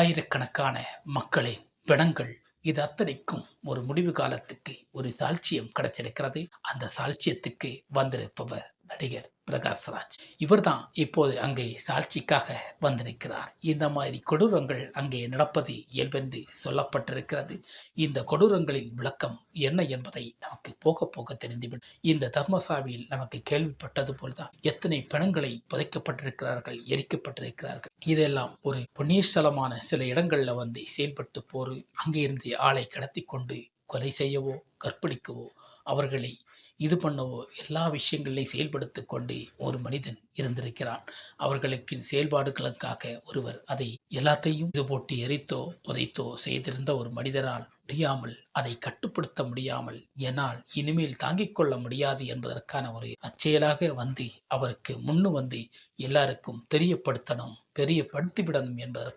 ஆயிரக்கணக்கான மக்களின் பிணங்கள் இது அத்தனைக்கும் ஒரு முடிவு காலத்துக்கு ஒரு சாட்சியம் கிடைச்சிருக்கிறது. அந்த சாட்சியத்துக்கு வந்திருப்பவர் நடிகர் பிரகாஷ்ராஜ். இவர்தான் இப்போது அங்கே சாட்சிக்காக வந்திருக்கிறார். இந்த மாதிரி கொடூரங்கள் அங்கே நடப்பது இயல்பென்று சொல்லப்பட்டிருக்கிறது. இந்த கொடூரங்களின் விளக்கம் என்ன என்பதை நமக்கு போக போக தெரிந்துவிடும். இந்த தர்மசாவியில் நமக்கு கேள்விப்பட்டது போல்தான் எத்தனை பிணங்களை புதைக்கப்பட்டிருக்கிறார்கள், எரிக்கப்பட்டிருக்கிறார்கள். இதெல்லாம் ஒரு புண்ணியஸ்தலமான சில இடங்கள்ல வந்து செயல்பட்டு போரு அங்கே இருந்து ஆளை கடத்தி கொண்டு கொலை செய்யவோ, கற்பழிக்கவோ, அவர்களை இது பண்ணவோ எல்லா விஷயங்களையும் செயல்படுத்தி கொண்டு ஒரு மனிதன் இருந்திருக்கிறான். அவர்களுக்கு செயல்பாடுகளுக்காக ஒருவர் அதை எல்லாத்தையும் இது போட்டு எரித்தோ புதைத்தோ செய்திருந்த ஒரு மனிதனால் முடியாமல் அதை கட்டுப்படுத்த முடியாமல் என்னால் இனிமேல் தாங்கிக் கொள்ள முடியாது என்பதற்கான ஒரு அச்செயலாக வந்து அவருக்கு முன்னு வந்து எல்லாருக்கும் தெரியப்படுத்தணும், தெரியப்படுத்திவிடணும் என்பதற்கு